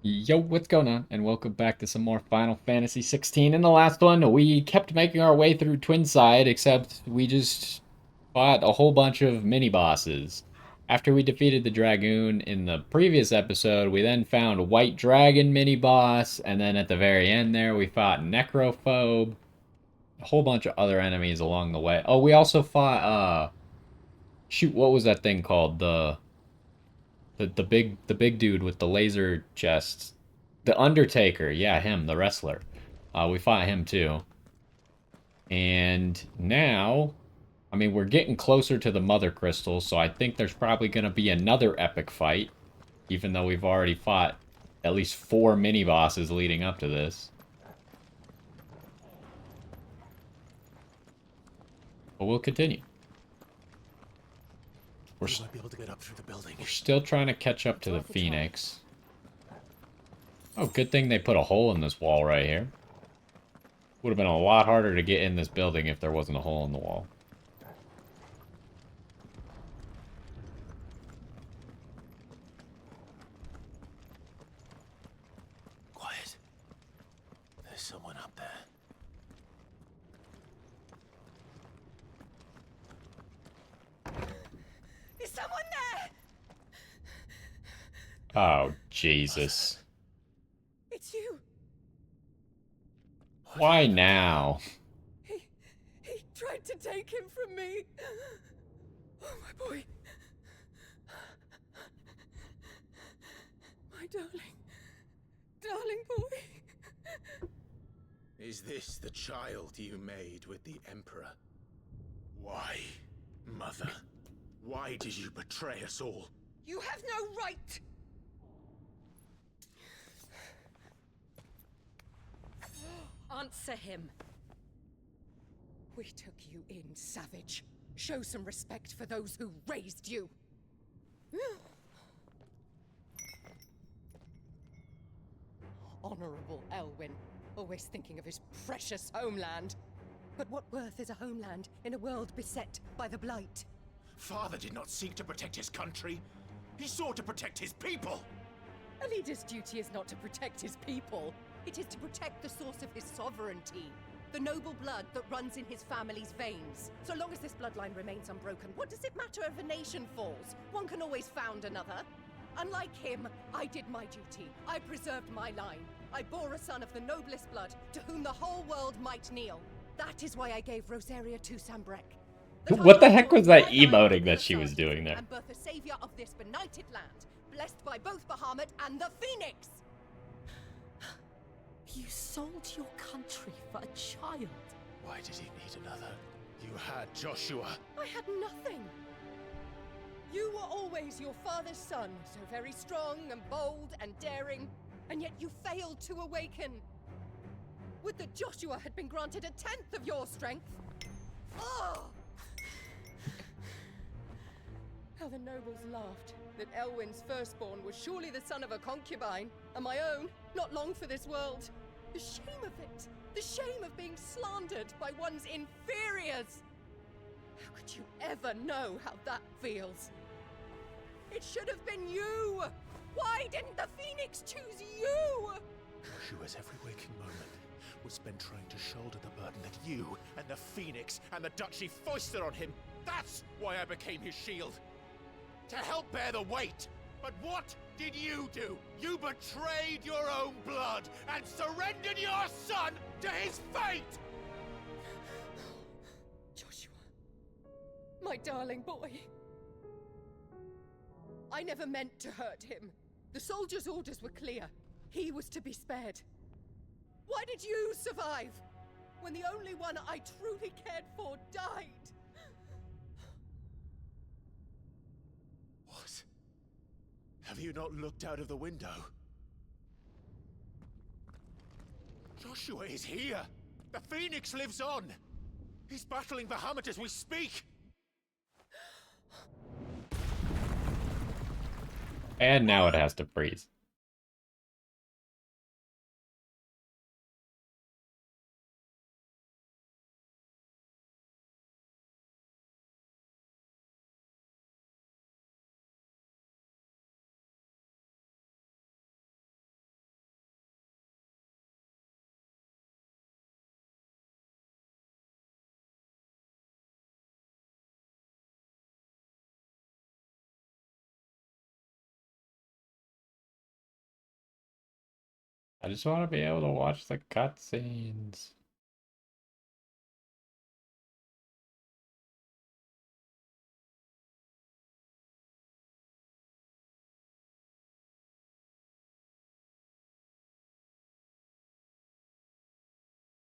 Yo, what's going on? And welcome back to some more Final Fantasy XVI. In the last one, we kept making our way through Twinside, except we just fought a whole bunch of mini-bosses. After we defeated the Dragoon in the previous episode, we then found White Dragon mini-boss, and then at the very end there, we fought Necrophobe, a whole bunch of other enemies along the way. Oh, we also fought, shoot, what was that thing called? The big dude with the laser chest. The Undertaker, yeah, him, the wrestler. We fought him too. And now, I mean, we're getting closer to the Mother Crystal, so I think there's probably going to be another epic fight, even though we've already fought at least 4 mini-bosses leading up to this. But we'll continue. We're, We won't be able to get up through the building. we're still trying to catch up to the Phoenix. Oh, good thing they put a hole in this wall right here. Would have been a lot harder to get in this building if there wasn't a hole in the wall. Quiet. There's someone up there. Is someone there? Oh, Jesus. It's you. Why now? He tried to take him from me. Oh, my boy. My darling boy. Is this the child you made with the Emperor? Why, Mother? Why did you betray us all? You have no right. Answer him. We took you in, savage. Show some respect for those who raised you. Honorable Elwyn, always thinking of his precious homeland. But what worth is a homeland in a world beset by the Blight? Father did not seek to protect his country. He sought to protect his people. A leader's duty is not to protect his people. It is to protect the source of his sovereignty. The noble blood that runs in his family's veins. So long as this bloodline remains unbroken, what does it matter if a nation falls? One can always found another. Unlike him, I did my duty. I preserved my line. I bore a son of the noblest blood, to whom the whole world might kneel. That is why I gave Rosaria to Sambrek. What the heck was that emoting that she was doing there? And birth a savior of this benighted land, blessed by both Bahamut and the Phoenix. You sold your country for a child. Why did he need another? You had Joshua. I had nothing. You were always your father's son, so very strong and bold and daring, and yet you failed to awaken. Would that Joshua had been granted 1/10 of your strength? Oh! How the nobles laughed that Elwyn's firstborn was surely the son of a concubine, and my own, not long for this world. The shame of it! The shame of being slandered by one's inferiors! How could you ever know how that feels? It should have been you! Why didn't the Phoenix choose you? Joshua's every waking moment was spent trying to shoulder the burden that you and the Phoenix and the Duchy foisted on him. That's why I became his shield. To help bear the weight. But what did you do? You betrayed your own blood and surrendered your son to his fate! Joshua, my darling boy. I never meant to hurt him. The soldiers' orders were clear. He was to be spared. Why did you survive when the only one I truly cared for died? What? Have you not looked out of the window? Joshua is here! The Phoenix lives on! He's battling Bahamut as we speak! And now it has to freeze. I just want to be able to watch the cutscenes.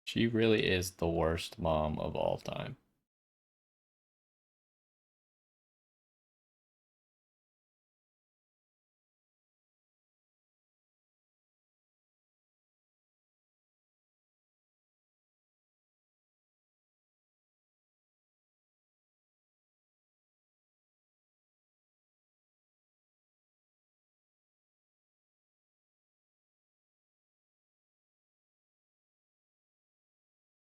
She really is the worst mom of all time.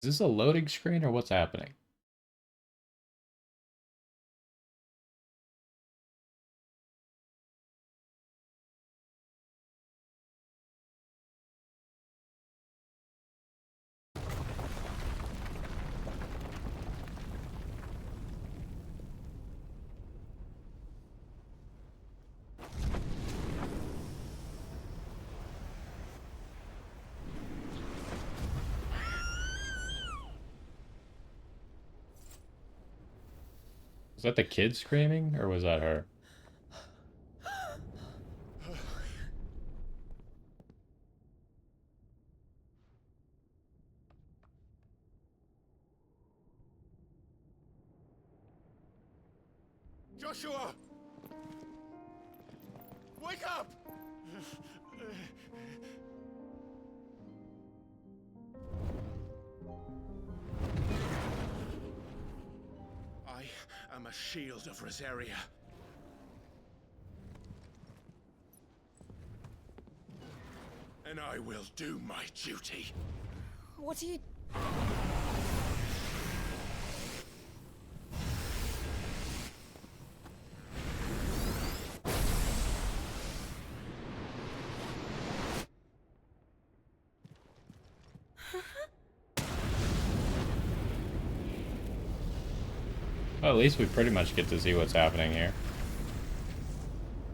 Is this a loading screen or what's happening? Was that the kid screaming or was that her? Joshua! Wake up! I am a shield of Rosaria. And I will do my duty. What are you... Well, at least we pretty much get to see what's happening here.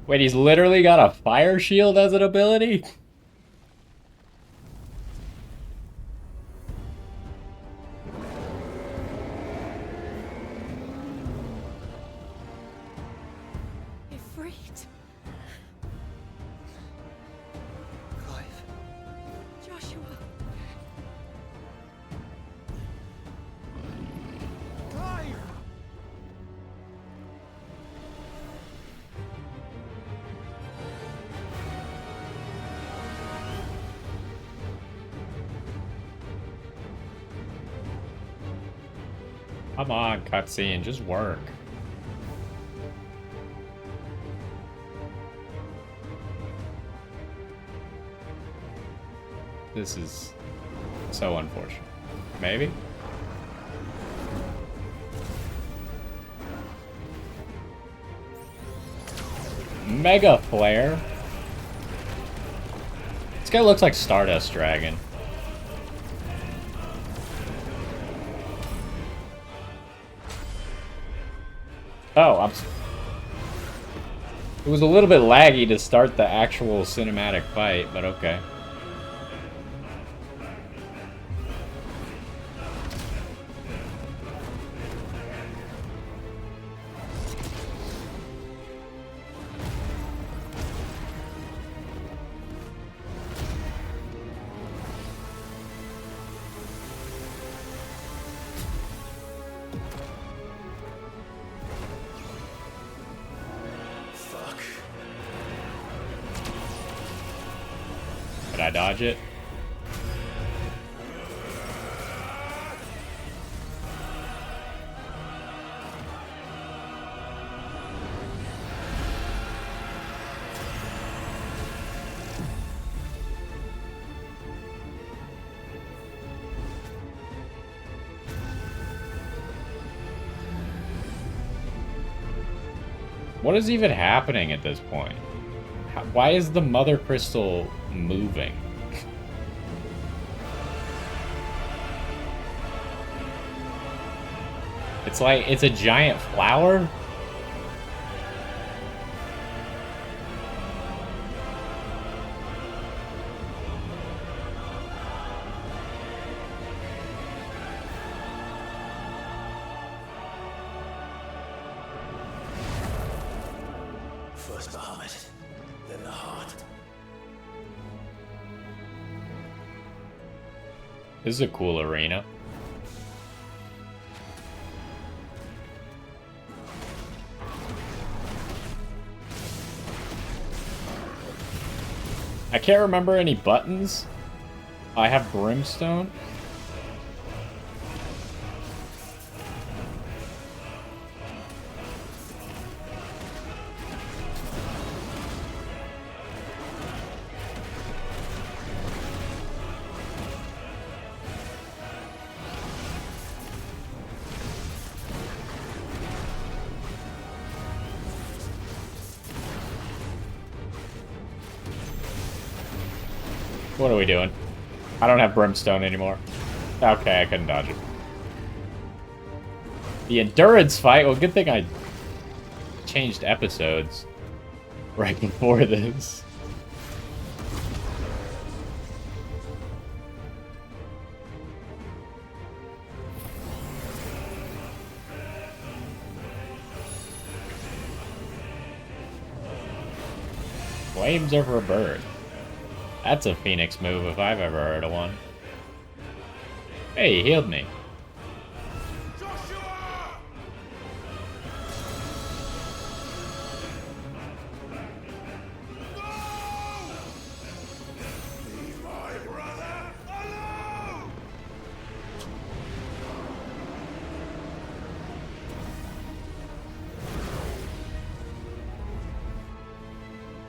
Wait, he's literally got a fire shield as an ability? Ifrit? Clive. Joshua? Clive! Come on, cutscene, just work. This is so unfortunate. Maybe? Mega Flare? This guy looks like Stardust Dragon. Oh, it was a little bit laggy to start the actual cinematic fight, but okay. Did I dodge it? What is even happening at this point? Why is the mother crystal moving? It's like, it's a giant flower? first, Bahamut. Then the heart. This is a cool arena. I can't remember any buttons. I have brimstone. What are we doing? I don't have brimstone anymore. Okay, I couldn't dodge it. The endurance fight? Well, good thing I changed episodes right before this. Flames over a bird. That's a Phoenix move if I've ever heard of one. Hey, he healed me. Joshua! No! Leave my brother alone!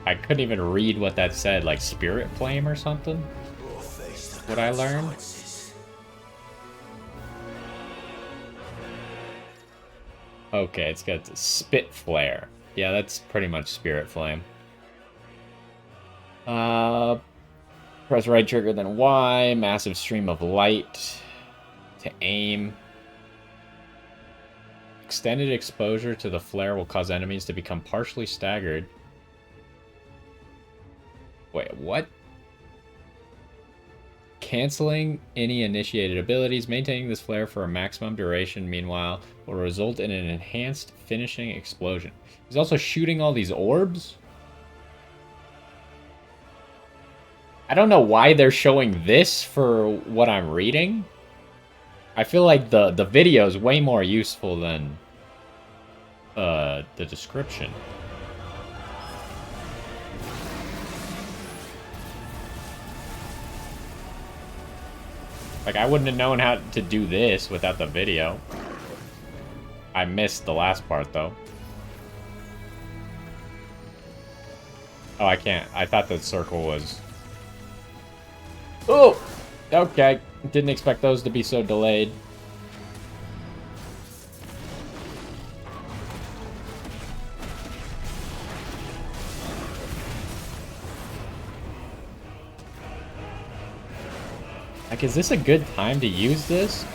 I couldn't even read what that said, like Spirit Flame or something? What I learned? Okay, it's got Spit Flare. Yeah, that's pretty much Spirit Flame. Press right trigger, then Y. Massive stream of light to aim. Extended exposure to the flare will cause enemies to become partially staggered. Wait, what? Canceling any initiated abilities, maintaining this flare for a maximum duration, meanwhile, will result in an enhanced finishing explosion. He's also shooting all these orbs? I don't know why they're showing this for what I'm reading. I feel like the video is way more useful than the description. Like, I wouldn't have known how to do this without the video. I missed the last part, though. Oh, I can't. I thought the circle was... Oh! Okay. Didn't expect those to be so delayed. Like, is this a good time to use this?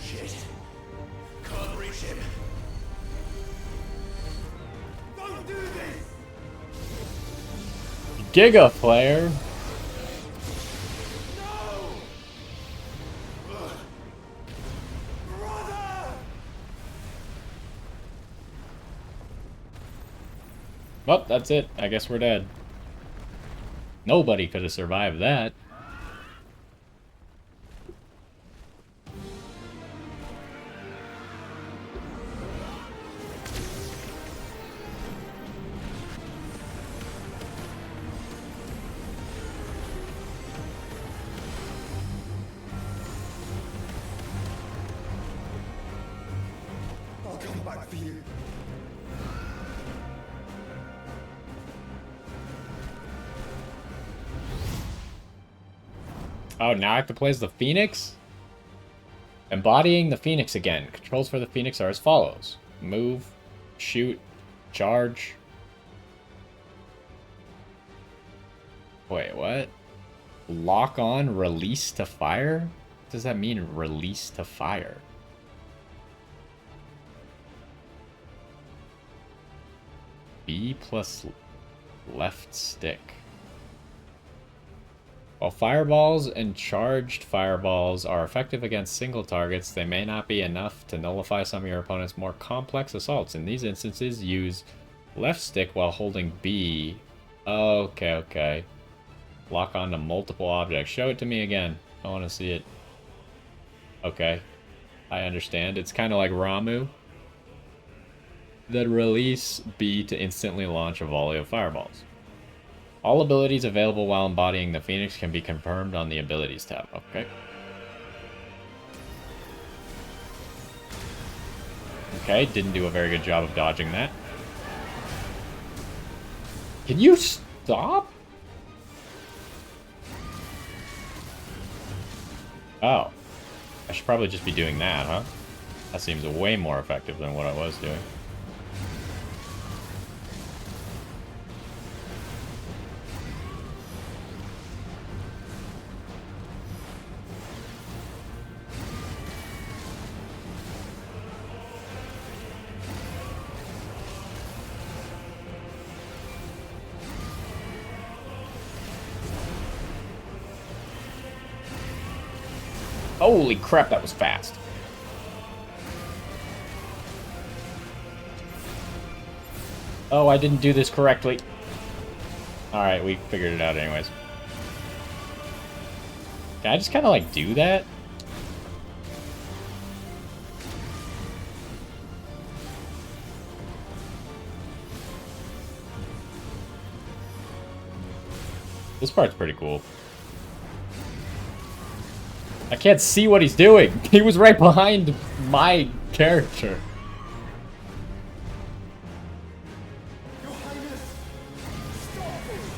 Shit. Can't reach him. Don't do this! Giga Flare. No! Brother! Well, that's it. I guess we're dead. Nobody could have survived that. I'll come back for you. Oh, now I have to play as the Phoenix? Embodying the Phoenix again. Controls for the Phoenix are as follows. Move, shoot, charge. Wait, what? Lock on, release to fire? What does that mean, release to fire? B plus left stick. While fireballs and charged fireballs are effective against single targets, they may not be enough to nullify some of your opponent's more complex assaults. In these instances, use left stick while holding B. Okay, okay. Lock onto multiple objects. Show it to me again. I want to see it. Okay. I understand. It's kind of like Ramu. Then release B to instantly launch a volley of fireballs. All abilities available while embodying the Phoenix can be confirmed on the Abilities tab. Okay. Okay, didn't do a very good job of dodging that. Can you stop? Oh. I should probably just be doing that, huh? That seems way more effective than what I was doing. Holy crap, that was fast. Oh, I didn't do this correctly. Alright, we figured it out anyways. Can I just kind of like do that? This part's pretty cool. I can't see what he's doing. He was right behind my character. Your Highness, stop it!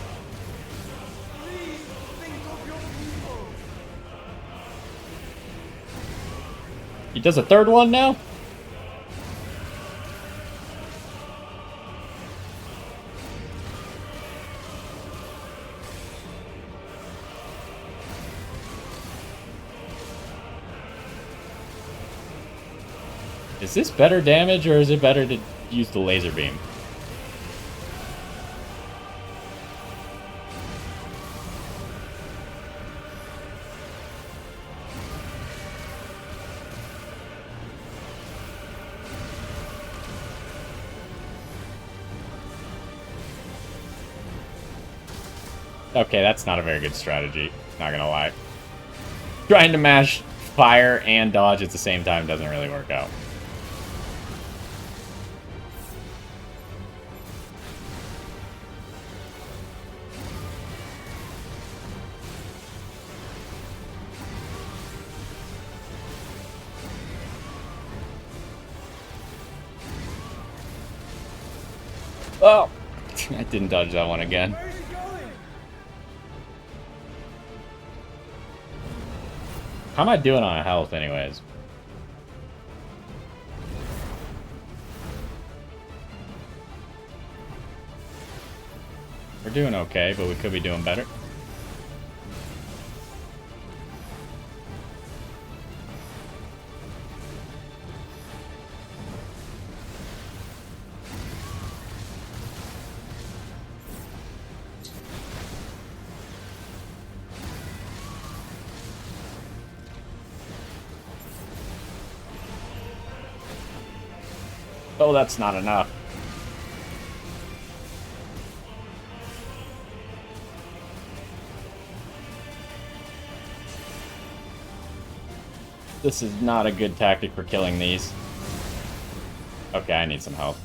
Please think of your people! He does a third one now? Is this better damage, or is it better to use the laser beam? Okay, that's not a very good strategy, not gonna lie. Trying to mash fire and dodge at the same time doesn't really work out. Oh! I didn't dodge that one again. Where is he going? How am I doing on health anyways? We're doing okay, but we could be doing better. Oh, that's not enough. This is not a good tactic for killing these. Okay, I need some help.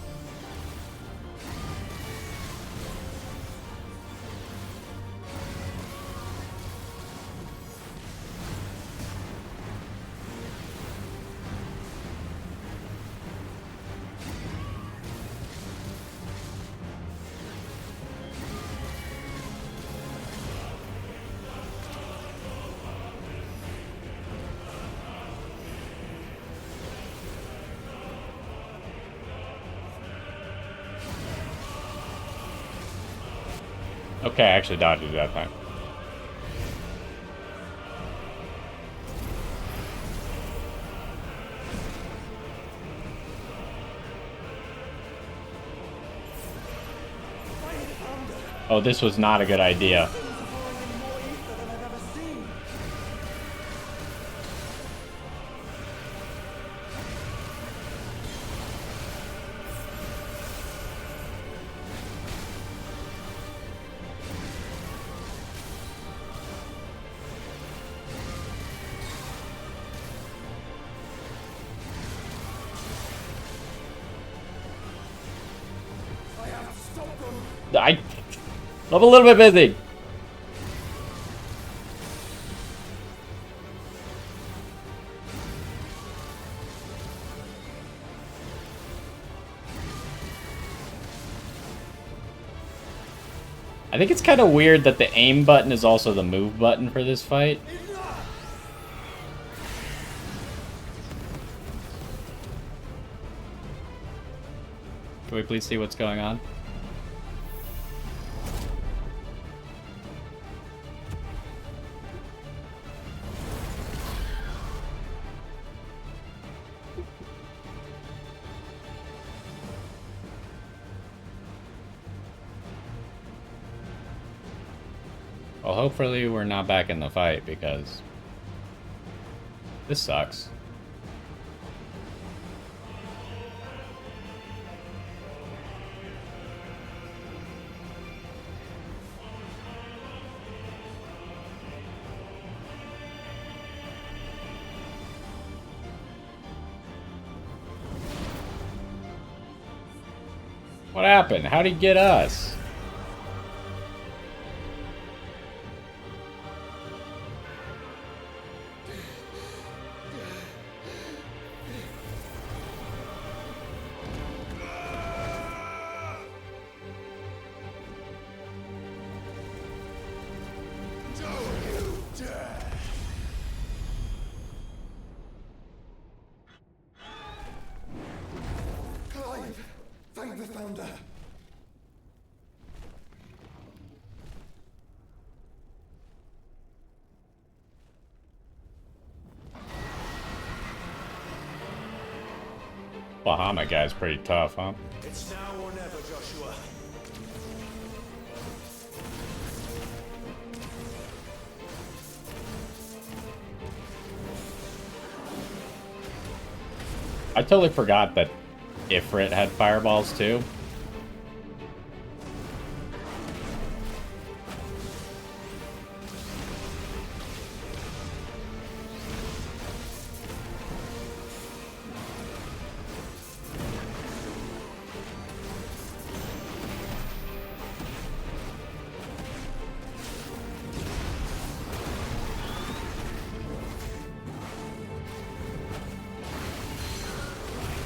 Okay, I actually dodged it that time. Oh, this was not a good idea. Things are pouring in more ether than I've ever seen. I have to stop them. I'm a little bit busy. I think it's kind of weird that the aim button is also the move button for this fight. Can we please see what's going on? Well, hopefully we're not back in the fight, because this sucks. What happened? How'd he get us? Clive, thank the Founder. Bahamut guy's pretty tough, huh? It's now or never, Joshua. I totally forgot that Ifrit had fireballs too.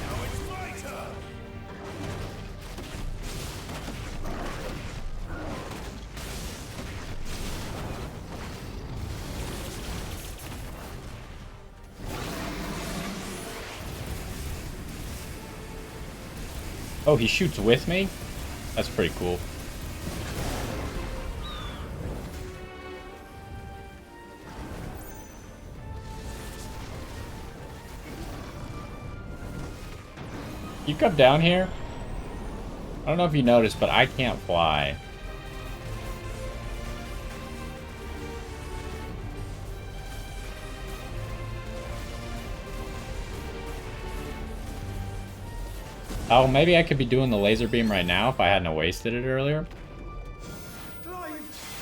Now it's my turn. Oh, he shoots with me? That's pretty cool. You come down here? I don't know if you noticed, but I can't fly. Oh, maybe I could be doing the laser beam right now if I hadn't wasted it earlier. Clive,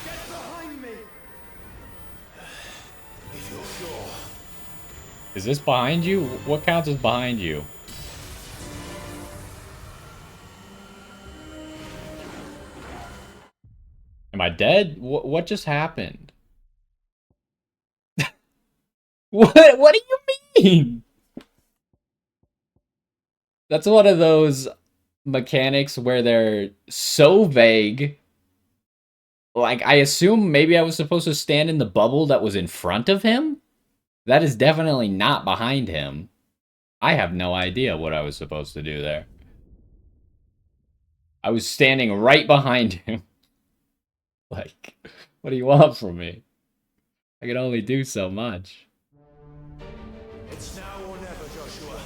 get behind me. If you're sure. Is this behind you? What counts as behind you? Am I dead? What just happened? What do you mean? That's one of those mechanics where they're so vague. Like, I assume maybe I was supposed to stand in the bubble that was in front of him? That is definitely not behind him. I have no idea what I was supposed to do there. I was standing right behind him. Like, what do you want from me? I can only do so much. It's now or never, Joshua.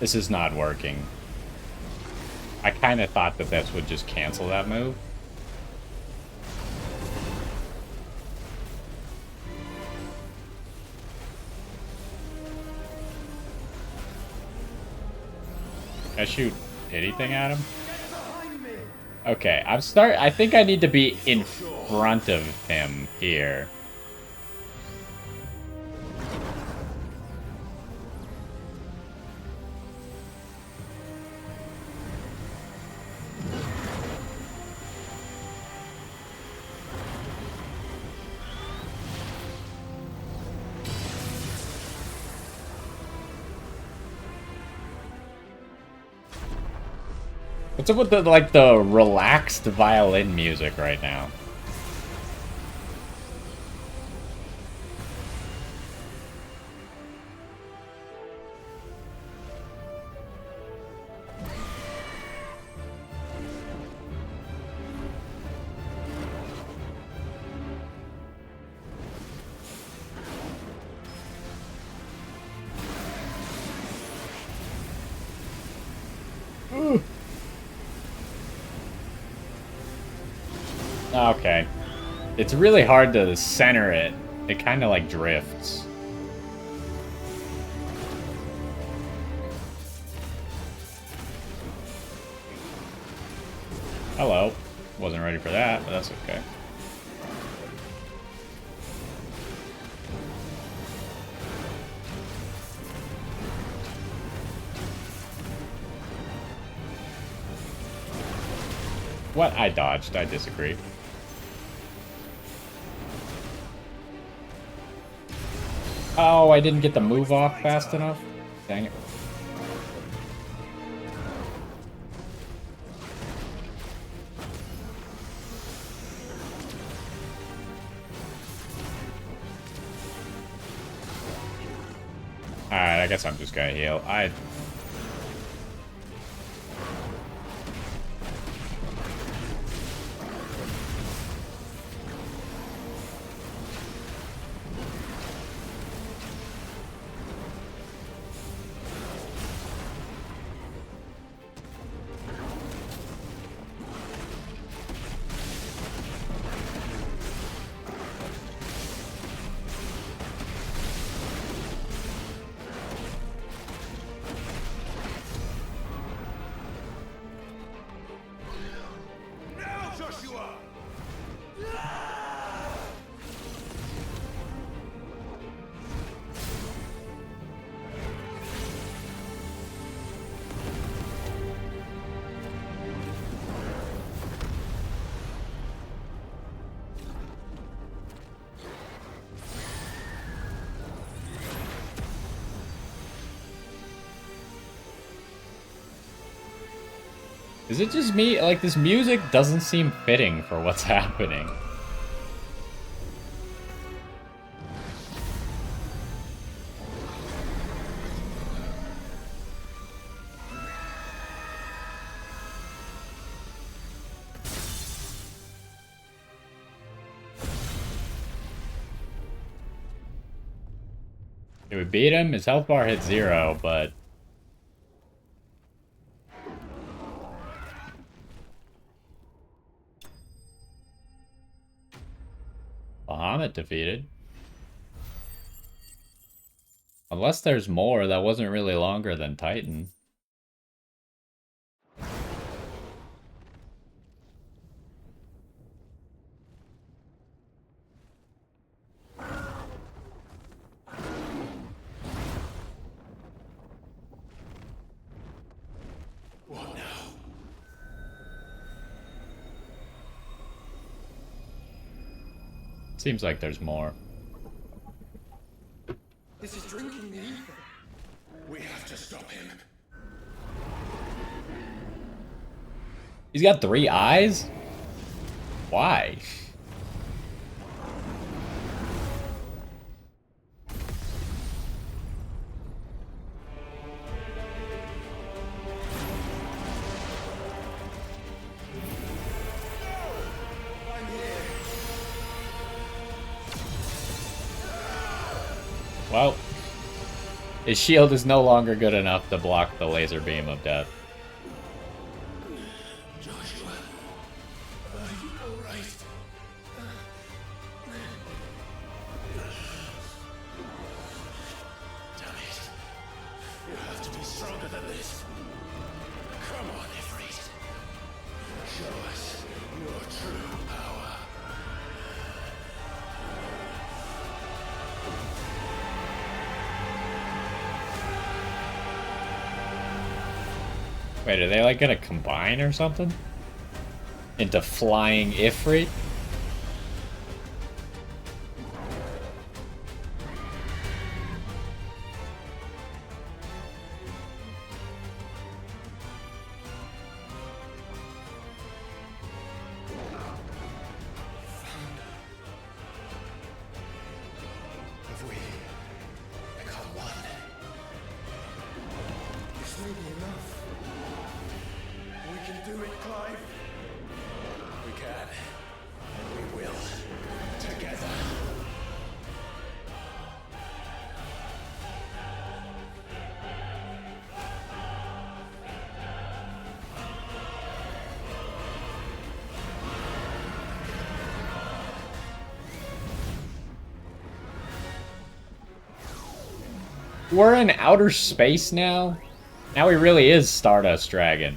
This is not working. I kind of thought that this would just cancel that move. Can I shoot anything at him? Okay, I think I need to be in front of him here. What's up with the relaxed violin music right now? Okay. It's really hard to center it. It kind of like drifts. Hello. Wasn't ready for that, but that's okay. What? I dodged. I disagree. Oh, I didn't get the move off fast enough? Dang it. Alright, I guess I'm just gonna heal. Is it just me? Like, this music doesn't seem fitting for what's happening. It would beat him. His health bar hit 0, but... Bahamut defeated. Unless there's more, that wasn't really longer than Titan. What now? Seems like there's more. This is drinking the ether. We have to stop him. He's got 3 eyes? Why? Well, His shield is no longer good enough to block the laser beam of death. Joshua, are you alright? Damn it. You have to be stronger than this. Come on, Ifrit. Show us your true power. Wait, are they like gonna combine or something? Into flying Ifrit? Have we become one? This may be enough. We can do it, Clive. We can. And we will. Together. We're in outer space now? Now he really is Stardust Dragon.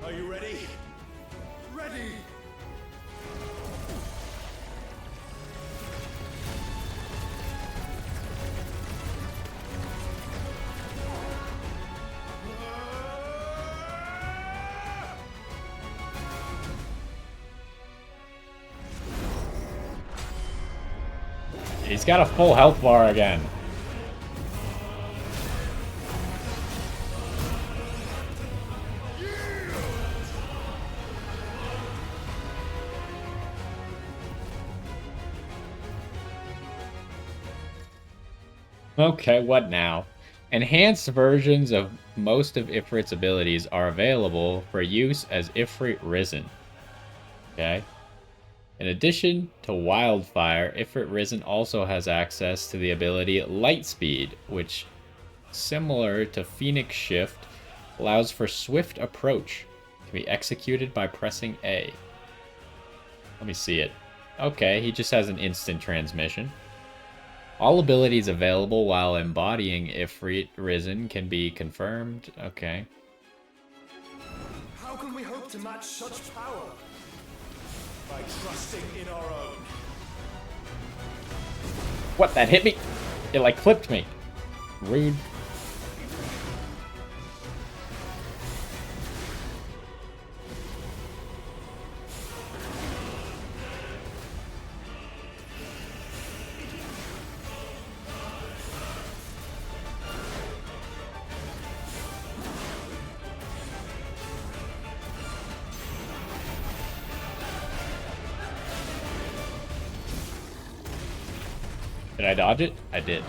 Are you ready? Ready! He's got a full health bar again. Okay, what now? Enhanced versions of most of Ifrit's abilities are available for use as Ifrit Risen. Okay. In addition to Wildfire, Ifrit Risen also has access to the ability Lightspeed, which, similar to Phoenix Shift, allows for swift approach to be executed by pressing A. Let me see it. Okay, he just has an instant transmission. All abilities available while embodying Ifrit Risen can be confirmed. Okay. How can we hope to match such power? By trusting in our own. What, that hit me? It like clipped me. Rude. Did I dodge it? I did.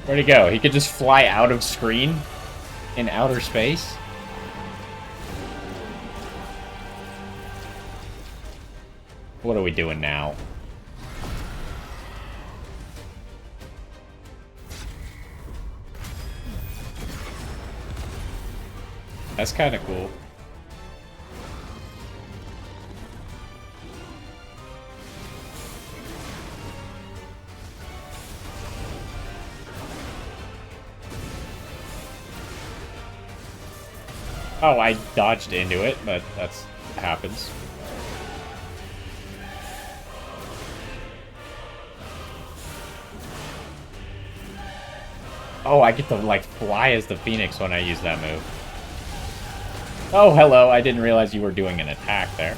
Where'd he go? He could just fly out of screen in outer space? What are we doing now? That's kind of cool. Oh, I dodged into it, but that's happens. Oh, I get to, like, fly as the Phoenix when I use that move. Oh, hello. I didn't realize you were doing an attack there.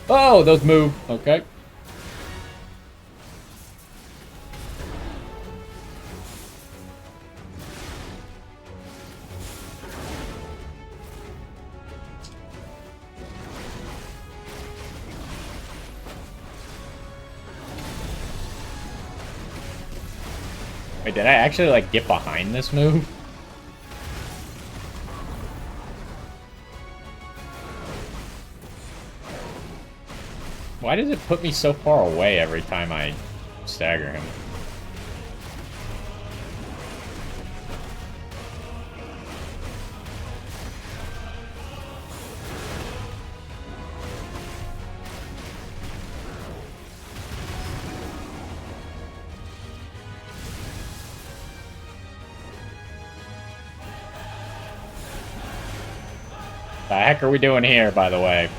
Oh, those move. Okay. Wait, did I actually, like, get behind this move? Why does it put me so far away every time I stagger him? The heck are we doing here, by the way?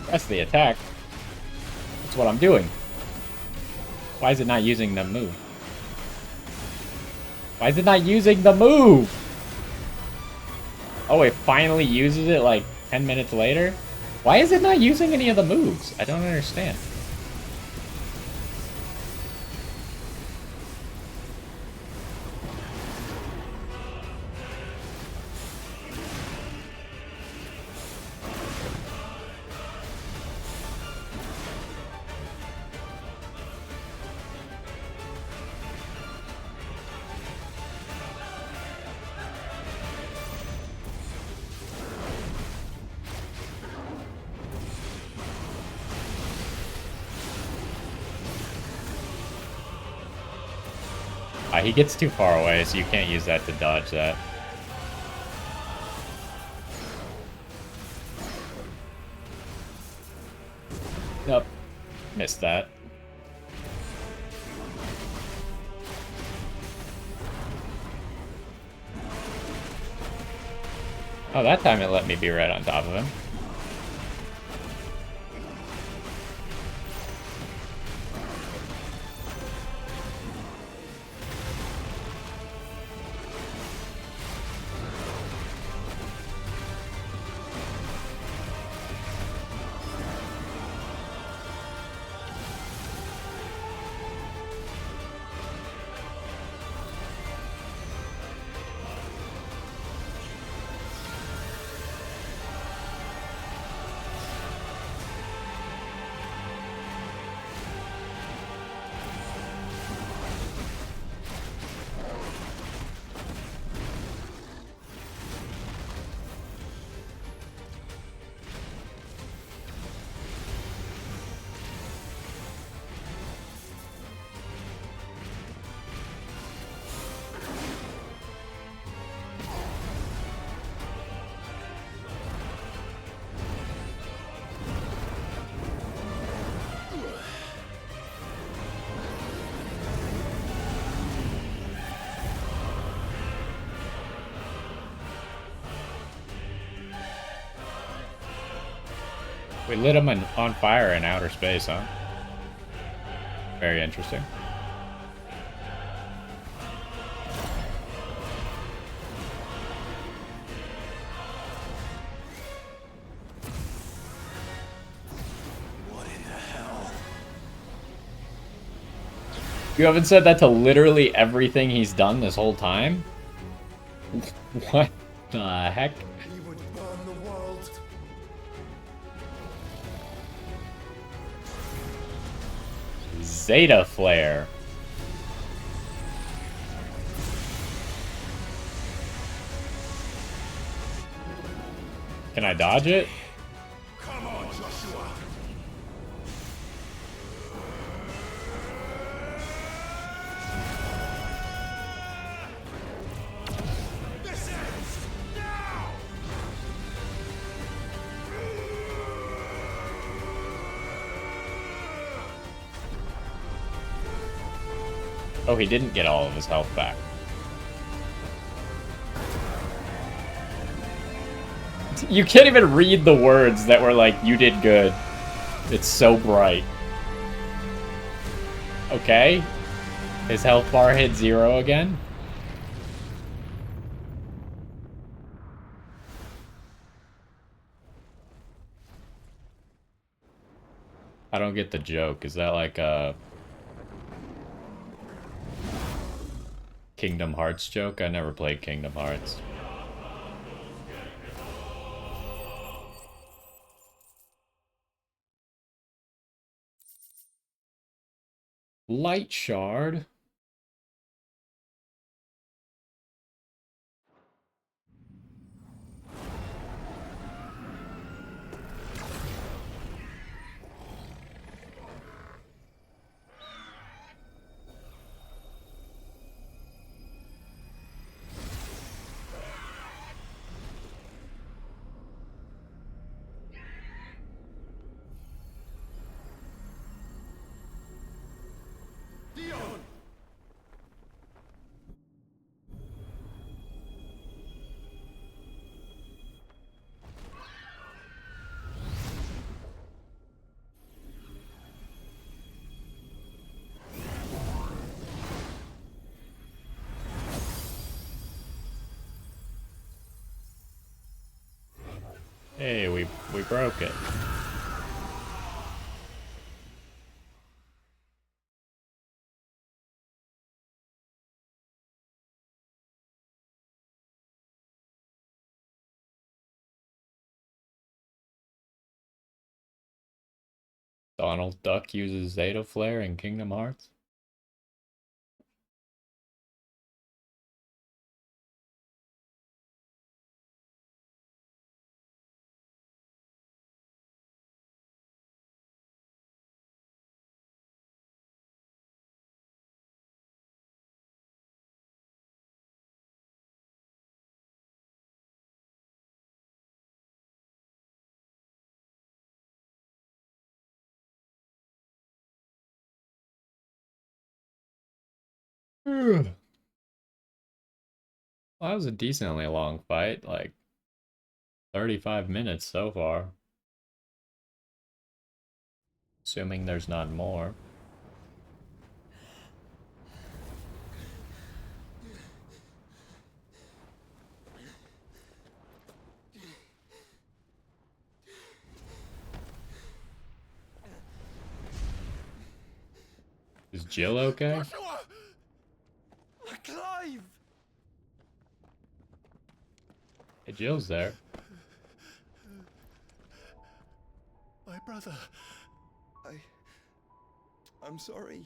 Press the attack. That's what I'm doing. Why is it not using the move? Why is it not using the move? Oh, it finally uses it like 10 minutes later? Why is it not using any of the moves? I don't understand. He gets too far away, so you can't use that to dodge that. Nope. Missed that. Oh, that time it let me be right on top of him. We lit him on fire in outer space, huh? Very interesting. What in the hell? You haven't said that to literally everything he's done this whole time? What the heck? He would burn the world. Zeta Flare. Can I dodge it? Come on, Joshua. This ends now. Oh, he didn't get all of his health back. You can't even read the words that were like, you did good. It's so bright. Okay. His health bar hit 0 again. I don't get the joke. Is that like a Kingdom Hearts joke? I never played Kingdom Hearts. Light shard. Dion. Hey, we broke it. Donald Duck uses Zeta Flare in Kingdom Hearts. Well, that was a decently long fight, like 35 minutes so far. Assuming there's not more. Is Jill okay? Joshua. Clive. Hey, Jill's there. My brother. I'm sorry.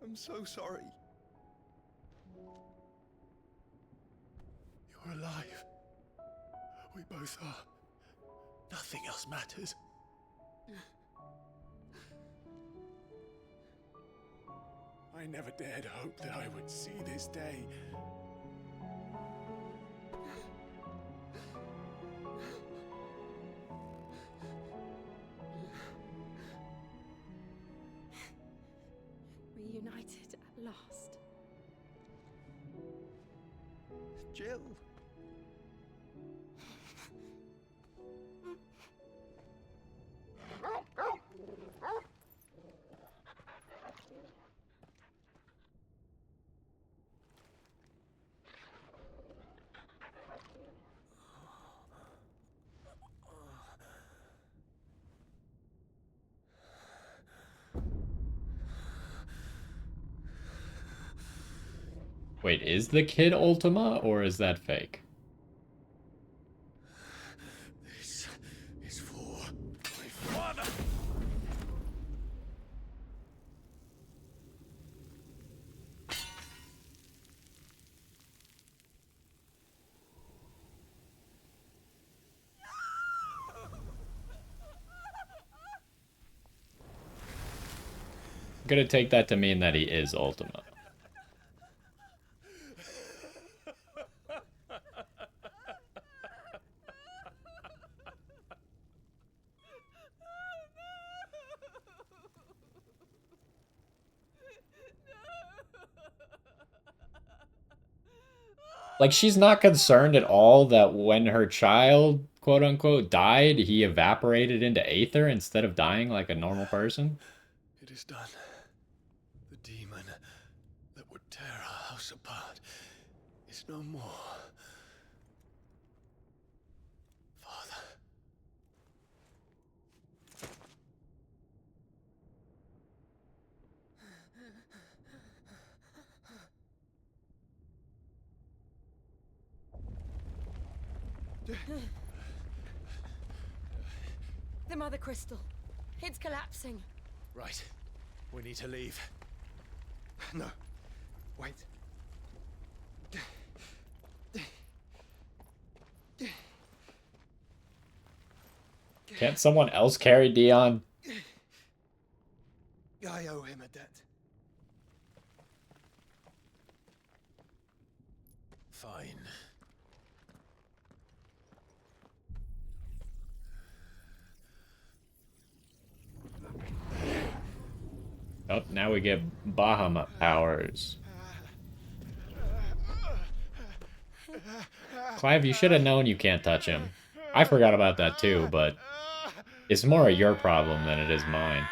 I'm so sorry. You're alive. We both are. Nothing else matters. I never dared hope that I would see this day. Reunited at last. Jill. Wait, is the kid Ultima, or is that fake? This is for my father. gonna take that to mean that he is Ultima. Like, she's not concerned at all that when her child, quote unquote, died, he evaporated into aether instead of dying like a normal person. It is done. The demon that would tear our house apart is no more. Father. The Mother Crystal. It's collapsing. Right. We need to leave. No. Wait. Can't someone else carry Dion? I owe him a debt. Fine. Oh, now we get Bahamut powers. Clive, you should have known you can't touch him. I forgot about that too, but it's more of your problem than it is mine.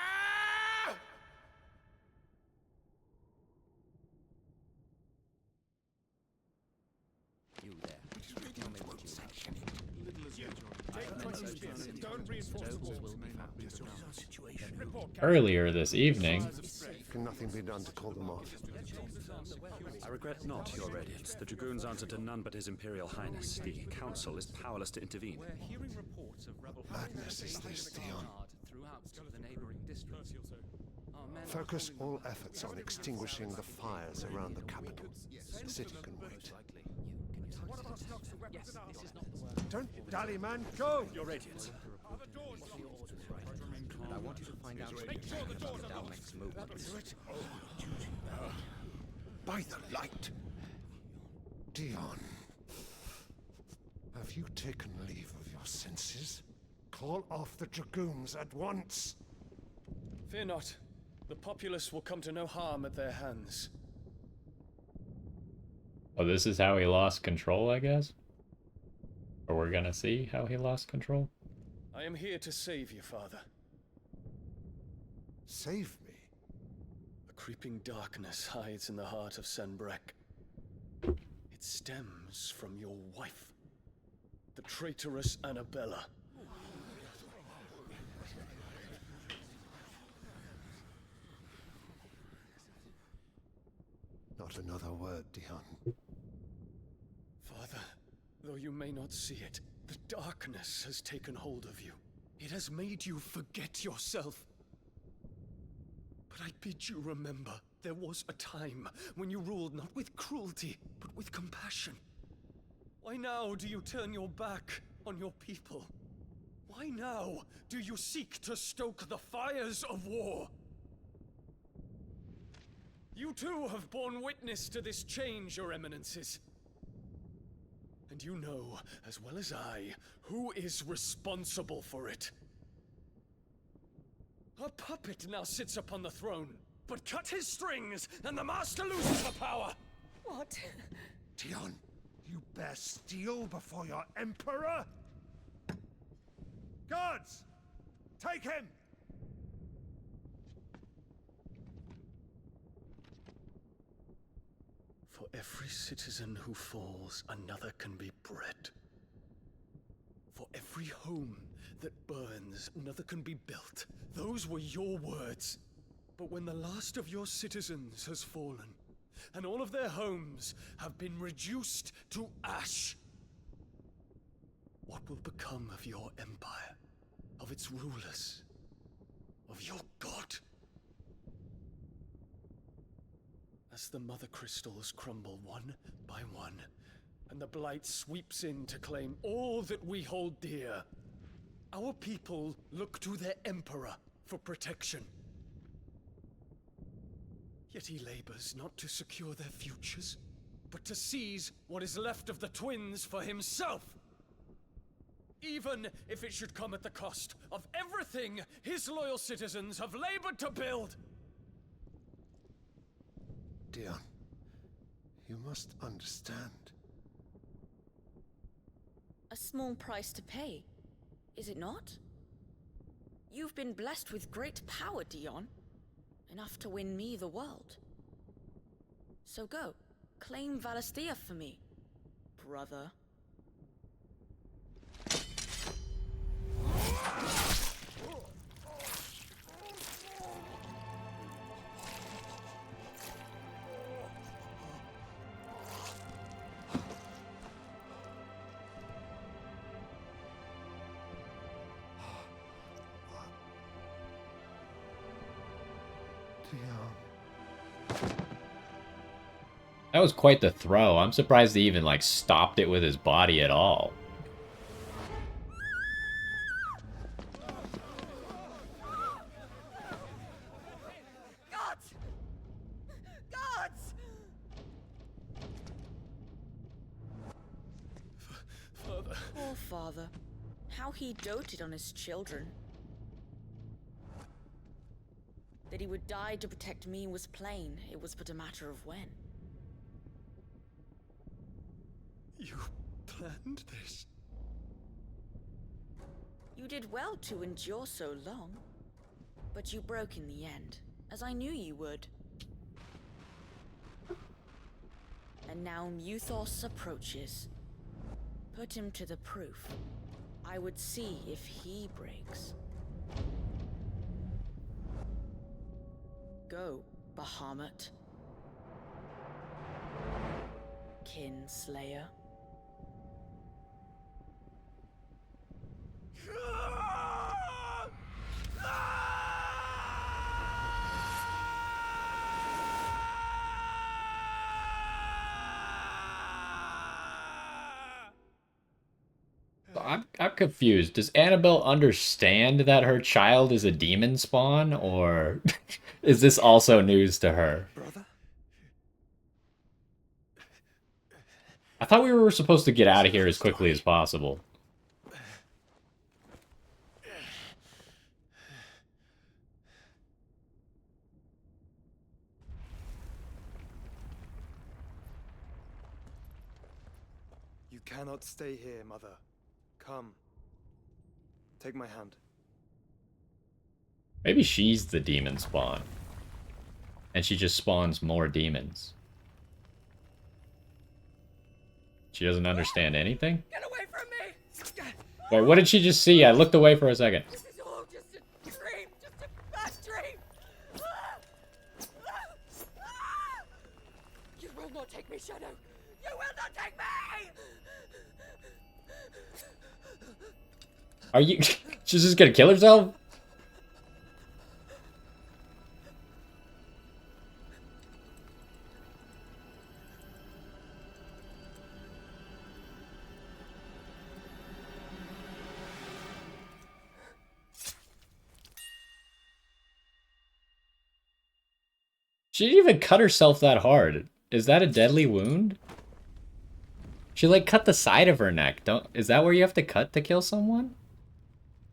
Earlier this evening, Can nothing be done to call them off? I regret not, Your Radiance. The Dragoons answer to none but His Imperial Highness. The Council is powerless to intervene. Madness is this, Dion. Focus all efforts on extinguishing the fires around the capital. The city can wait. Don't dally, man. Go! Your Radiance. And I want you to find out about our next move. By the light. Dion. Have you taken leave of your senses? Call off the Dragoons at once. Fear not. The populace will come to no harm at their hands. oh, this is how he lost control, I guess? Or we're gonna see how he lost control? I am here to save you, Father. Save me. A creeping darkness hides in the heart of Sanbreque. It stems from your wife, the traitorous Annabella. Not another word, Dion. Father, though you may not see it, the darkness has taken hold of you. It has made you forget yourself. But I bid you remember, there was a time when you ruled not with cruelty, but with compassion. Why now do you turn your back on your people? Why now do you seek to stoke the fires of war? You too have borne witness to this change, Your Eminences. And you know, as well as I, who is responsible for it. A puppet now sits upon the throne, but cut his strings, and the master loses the power! What? Dion, you bear steel before your emperor? Guards! Take him! For every citizen who falls, another can be bred. For every home that burns, another can be built. Those were your words. But when the last of your citizens has fallen, and all of their homes have been reduced to ash, what will become of your empire, of its rulers, of your god? As the Mother Crystals crumble one by one, and the Blight sweeps in to claim all that we hold dear, our people look to their Emperor for protection. Yet he labors not to secure their futures, but to seize what is left of the twins for himself. Even if it should come at the cost of everything his loyal citizens have labored to build. Dion, you must understand. A small price to pay, is it not? You've been blessed with great power, Dion. Enough to win me the world. So go, claim Valisthea for me, brother. Dion. That was quite the throw. I'm surprised he even, like, stopped it with his body at all. Gods! Gods! Father. Poor father. How he doted on his children. That he would die to protect me was plain. It was but a matter of when. You planned this? You did well to endure so long. But you broke in the end, as I knew you would. And now Muthos approaches. Put him to the proof. I would see if he breaks. Go, Bahamut. Kinslayer. I'm confused. Does Annabelle understand that her child is a demon spawn, or is this also news to her? Brother? I thought we were supposed to get out of here as quickly as possible. You cannot stay here, Mother. Come. Take my hand. Maybe she's the demon spawn. And she just spawns more demons. She doesn't understand anything? Get away from me! Wait, what did she just see? I looked away for a second. This is all just a dream, just a bad dream! You will not take me, Shadow! You will not take me! Are you... She's just gonna kill herself? She didn't even cut herself that hard. Is that a deadly wound? She, like, cut the side of her neck. Is that where you have to cut to kill someone?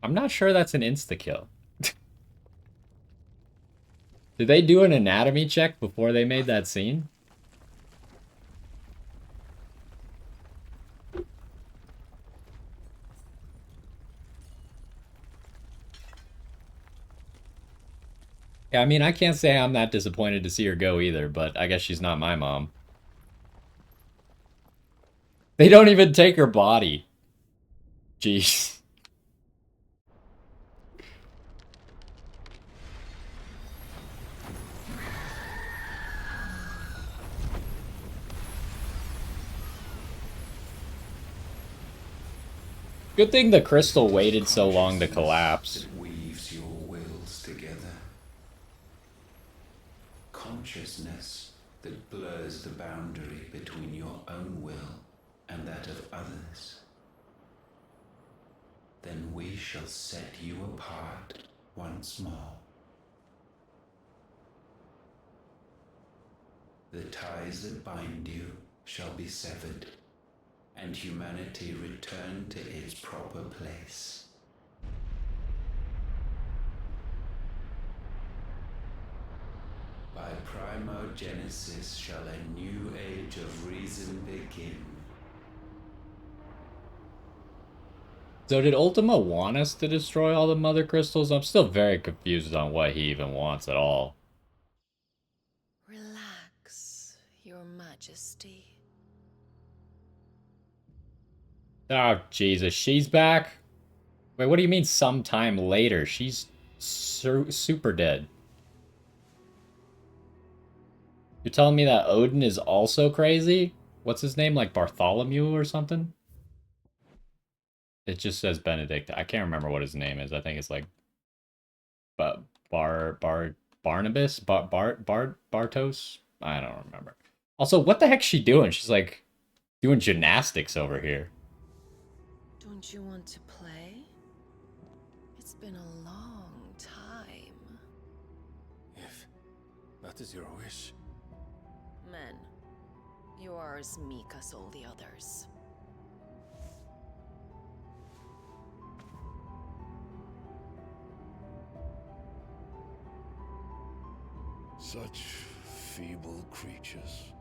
I'm not sure that's an insta-kill. Did they do an anatomy check before they made that scene? Yeah, I mean, I can't say I'm that disappointed to see her go either, but I guess she's not my mom. They don't even take her body. Jeez. Good thing the crystal waited so long to collapse. That weaves your wills together. Consciousness that blurs the boundary between your own will and that of others. Then we shall set you apart once more. the ties that bind you shall be severed, and humanity return to its proper place. By primogenesis shall a new age of reason begin. So did Ultima want us to destroy all the mother crystals? I'm still very confused on what he even wants at all. Relax, Your Majesty. Oh, Jesus, she's back? Wait, what do you mean sometime later? She's super dead. You're telling me that Odin is also crazy? What's his name, like Bartholomew or something? It just says Benedict. I can't remember what his name is. I think it's like Barnabas? Bartos? I don't remember. Also, what the heck's she doing? She's like doing gymnastics over here. Don't you want to play? It's been a long time. If that is your wish. Men, you are as meek as all the others. Such feeble creatures.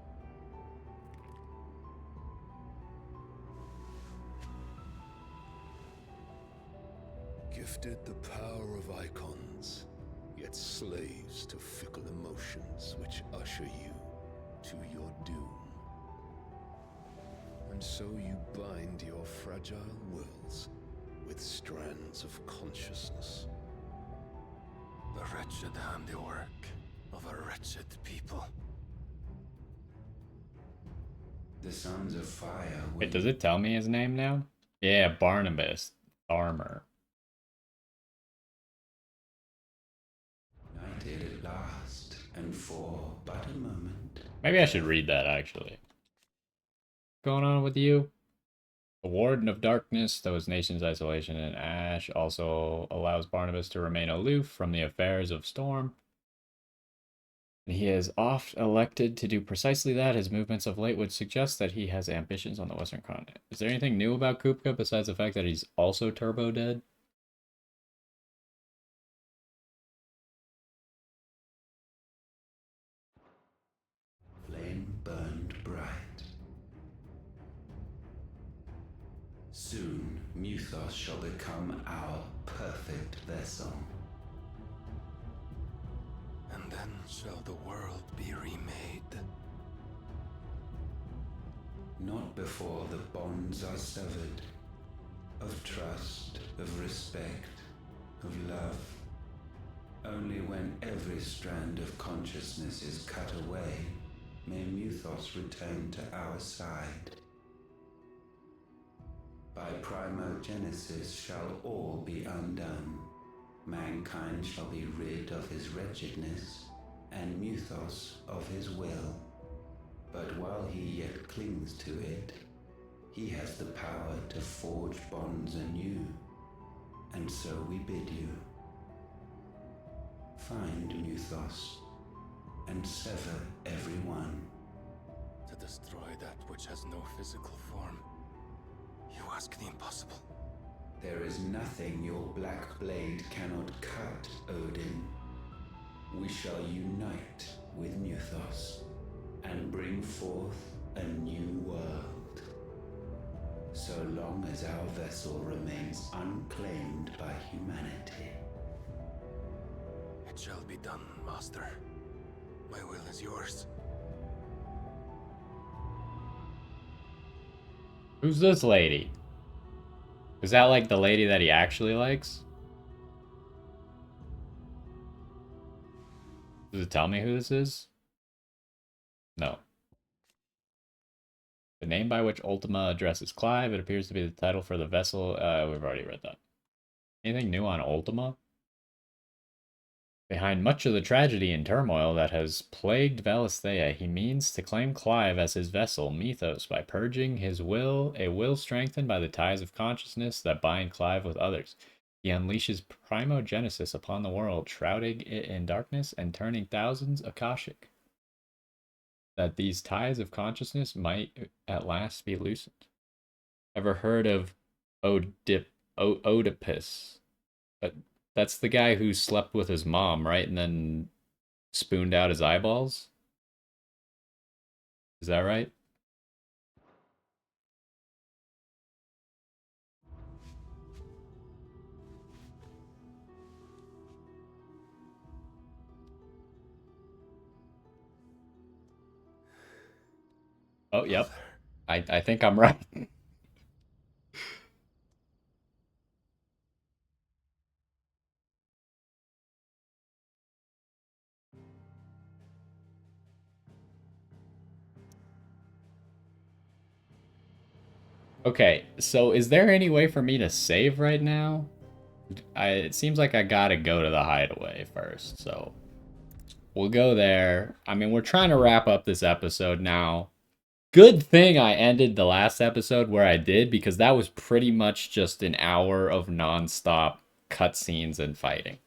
Gifted the power of icons, yet slaves to fickle emotions which usher you to your doom. And so you bind your fragile wills with strands of consciousness. The wretched handiwork of a wretched people. The sons of fire will... Wait, does it tell me his name now? Yeah, Barnabas. Armor. united at last, and for but a moment. Maybe I should read that, actually. What's going on with you? The Warden of Darkness, though his nation's isolation and ash, also allows Barnabas to remain aloof from the affairs of Storm. He is oft elected to do precisely that. His movements of late would suggest that he has ambitions on the Western continent. Is there anything new about Kupka besides the fact that he's also turbo dead? Flame burned bright. Soon, Muthos shall become our perfect vessel. And then shall the world be remade. Not before the bonds are severed, of trust, of respect, of love. Only when every strand of consciousness is cut away, may Muthos return to our side. By primogenesis shall all be undone. Mankind shall be rid of his wretchedness, and Muthos of his will. But while he yet clings to it, he has the power to forge bonds anew. And so we bid you, find Muthos, and sever every one. To destroy that which has no physical form. You ask the impossible. There is nothing your black blade cannot cut, Odin. We shall unite with Muthos and bring forth a new world. So long as our vessel remains unclaimed by humanity. It shall be done, Master. My will is yours. Who's this lady? Is that like the lady that he actually likes? Does it tell me who this is? No. The name by which Ultima addresses Clive. It appears to be the title for the vessel. We've already read that. Anything new on Ultima? Behind much of the tragedy and turmoil that has plagued Valisthea, he means to claim Clive as his vessel, Mythos, by purging his will, a will strengthened by the ties of consciousness that bind Clive with others. He unleashes primogenesis upon the world, shrouding it in darkness and turning thousands Akashic. that these ties of consciousness might at last be loosened. Ever heard of Oedipus? But that's the guy who slept with his mom, right? And then spooned out his eyeballs? Is that right? Oh, yep. I think I'm right. Okay, so is there any way for me to save right now? It seems like I gotta go to the hideaway first, so we'll go there. I mean, we're trying to wrap up this episode now. Good thing I ended the last episode where I did, because that was pretty much just an hour of nonstop cutscenes and fighting.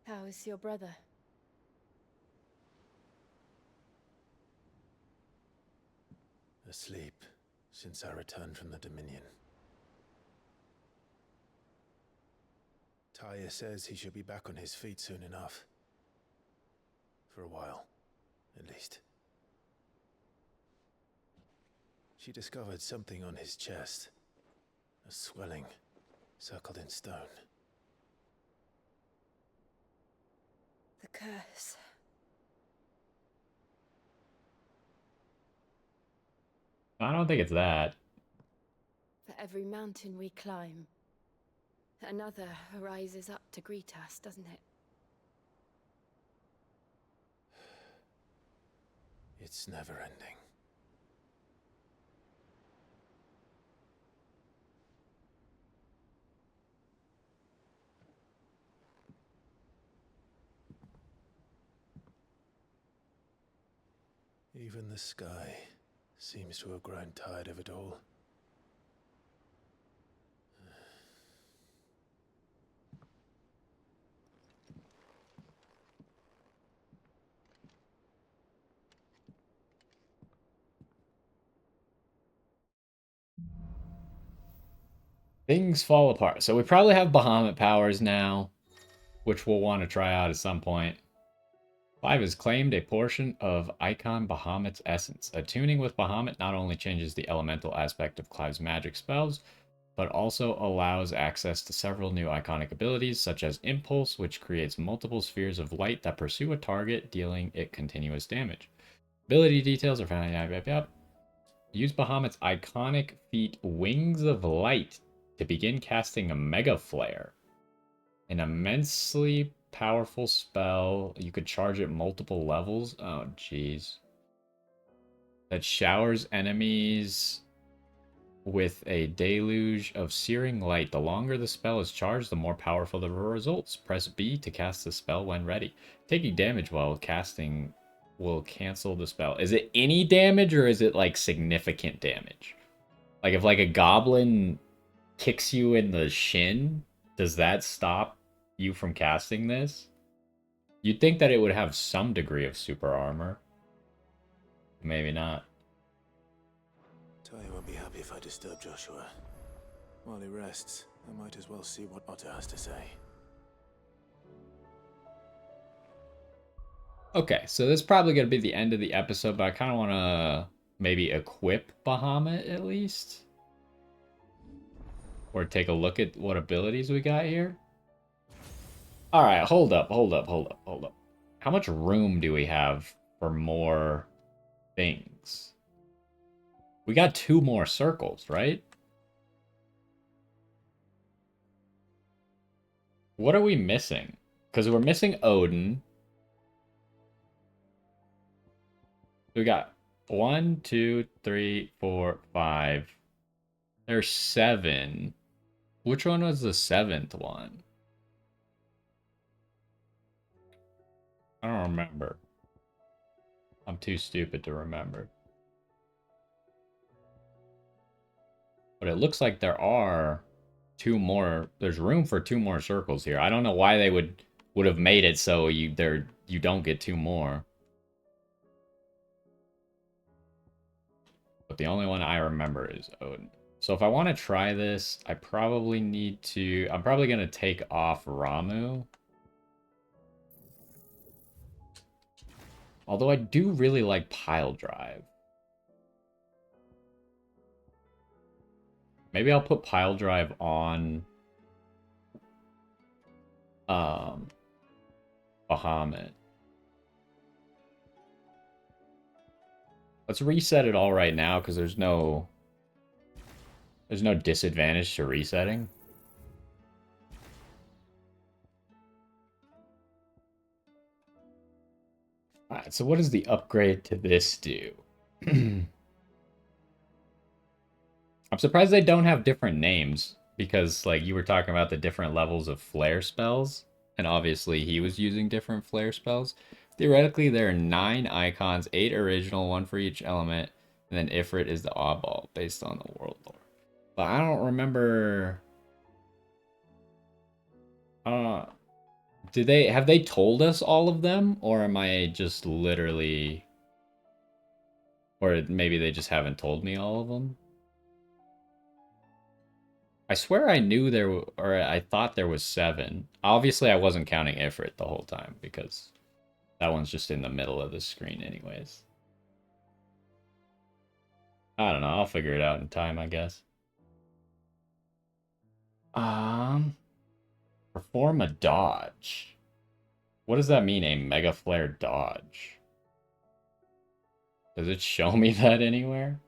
How is your brother? Asleep since I returned from the Dominion. Tyre says he should be back on his feet soon enough. For a while, at least. She discovered something on his chest. A swelling, circled in stone. The curse. I don't think it's that. For every mountain we climb, another rises up to greet us, doesn't it? It's never ending. Even the sky seems to have grown tired of it all. Things fall apart. So we probably have Bahamut powers now, which we'll want to try out at some point. Clive has claimed a portion of Icon Bahamut's essence. Attuning with Bahamut not only changes the elemental aspect of Clive's magic spells, but also allows access to several new iconic abilities, such as Impulse, which creates multiple spheres of light that pursue a target, dealing it continuous damage. Ability details are found. Use Bahamut's iconic feat Wings of Light to begin casting a Mega Flare. An immensely powerful spell. You could charge it multiple levels. Oh, jeez. That showers enemies with a deluge of searing light. The longer the spell is charged, the more powerful the results. Press B to cast the spell when ready. Taking damage while casting will cancel the spell. Is it any damage or is it like significant damage? Like if like a goblin kicks you in the shin, does that stop you from casting this? You'd think that it would have some degree of super armor. Maybe not. Talia won't be happy if I disturb Joshua. While he rests, I might as well see what Otter has to say. Okay, so this is probably going to be the end of the episode, but I kind of want to maybe equip Bahamut at least. Or take a look at what abilities we got here. Alright, hold up. How much room do we have for more things? We got 2 more circles, right? What are we missing? Because we're missing Odin. We got 1, 2, 3, 4, 5. There's 7. Which one was the 7th one? I don't remember. I'm too stupid to remember. But it looks like there are 2 more. There's room for 2 more circles here. I don't know why they would have made it so you don't get 2 more. But the only one I remember is Odin. So if I want to try this, I probably need to... I'm probably going to take off Ramu. Although I do really like Pile Drive. Maybe I'll put Pile Drive on... Bahamut. Let's reset it all right now, because there's no disadvantage to resetting. Alright, so what does the upgrade to this do? I'm surprised they don't have different names, because like you were talking about the different levels of flare spells, and obviously he was using different flare spells. Theoretically, there are 9 icons, 8 original, 1 for each element, and then Ifrit is the oddball based on the world lore. But I don't remember. Have they told us all of them, or am I just literally, or maybe they just haven't told me all of them? I swear I knew or I thought there was 7. Obviously, I wasn't counting Ifrit the whole time because that one's just in the middle of the screen anyways. I don't know. I'll figure it out in time, I guess. Perform a dodge. What does that mean, a Mega Flare dodge? Does it show me that anywhere?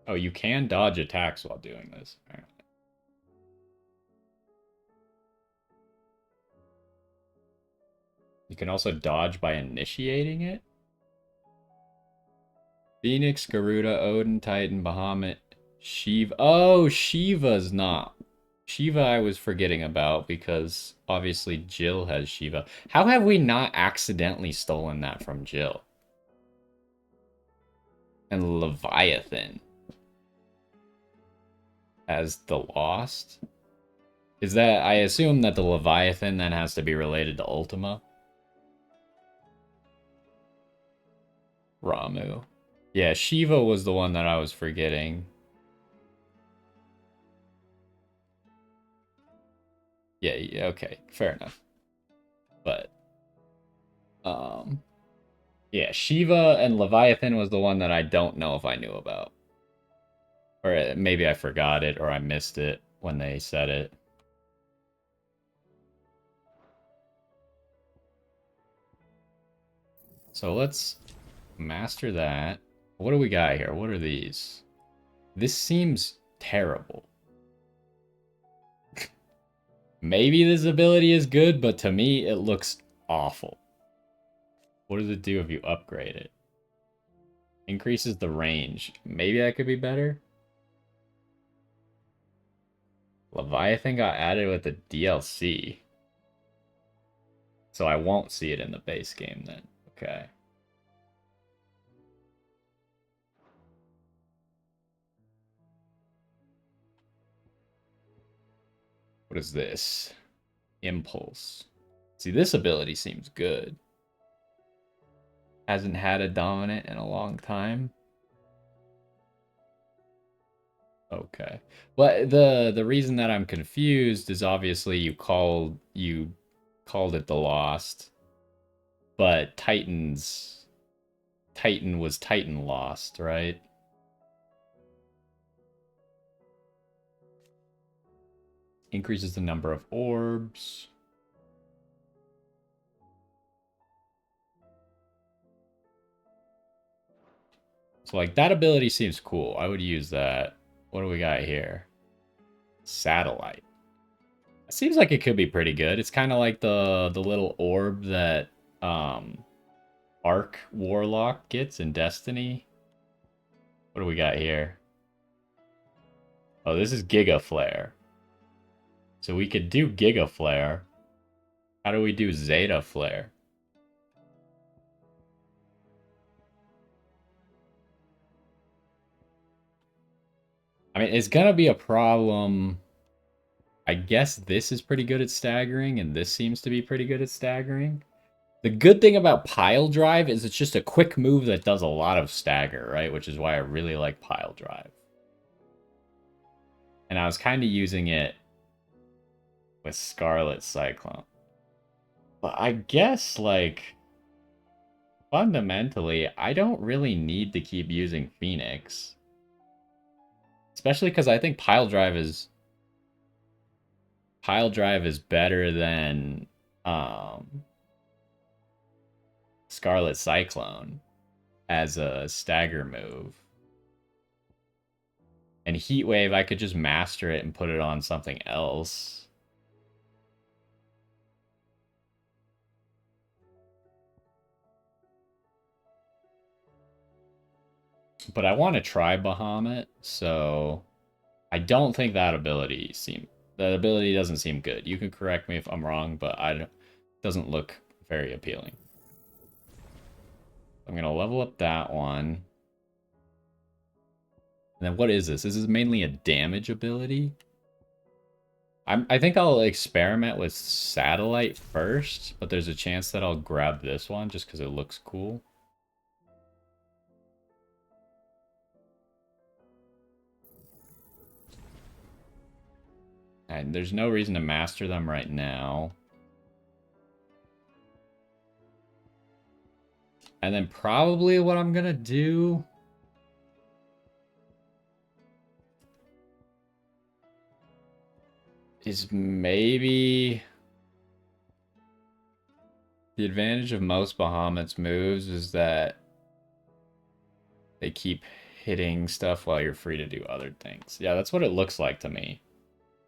Oh, you can dodge attacks while doing this, apparently. You can also dodge by initiating it? Phoenix, Garuda, Odin, Titan, Bahamut, Shiva. Oh, Shiva's not. Shiva I was forgetting about because obviously Jill has Shiva. How have we not accidentally stolen that from Jill? And Leviathan as the Lost? Is that... I assume that the Leviathan then has to be related to Ultima? Ramu. Yeah, Shiva was the one that I was forgetting. Yeah, okay, fair enough. But, yeah, Shiva and Leviathan was the one that I don't know if I knew about. Or maybe I forgot it, or I missed it when they said it. So let's master that. What do we got here? What are these? This seems terrible. Maybe this ability is good, but to me, it looks awful. What does it do if you upgrade it? Increases the range. Maybe that could be better. Leviathan got added with the DLC. So I won't see it in the base game then. Okay. What is this? Impulse. See, this ability seems good. Hasn't had a dominant in a long time. Okay. Well, the reason that I'm confused is obviously you called it the Lost, but Titan was Titan Lost, right? Increases the number of orbs. So like that ability seems cool. I would use that. What do we got here? Satellite. It seems like it could be pretty good. It's kind of like the little orb that Arc Warlock gets in Destiny. What do we got here? Oh, this is Giga Flare. So we could do Giga Flare. How do we do Zeta Flare? I mean, it's gonna be a problem. I guess this is pretty good at staggering, and this seems to be pretty good at staggering. The good thing about Pile Drive is it's just a quick move that does a lot of stagger, right? Which is why I really like Pile Drive. And I was kind of using it with Scarlet Cyclone. But I guess, like, fundamentally, I don't really need to keep using Phoenix. Especially because I think Pile Drive is better than Scarlet Cyclone as a stagger move. And Heat Wave, I could just master it and put it on something else. But I want to try Bahamut, so I don't think that ability doesn't seem good. You can correct me if I'm wrong, but it doesn't look very appealing. I'm gonna level up that one. And then what is this? This is mainly a damage ability. I think I'll experiment with Satellite first, but there's a chance that I'll grab this one just because it looks cool. And there's no reason to master them right now. And then probably what I'm gonna do is maybe the advantage of most Bahamut's moves is that they keep hitting stuff while you're free to do other things. Yeah, that's what it looks like to me.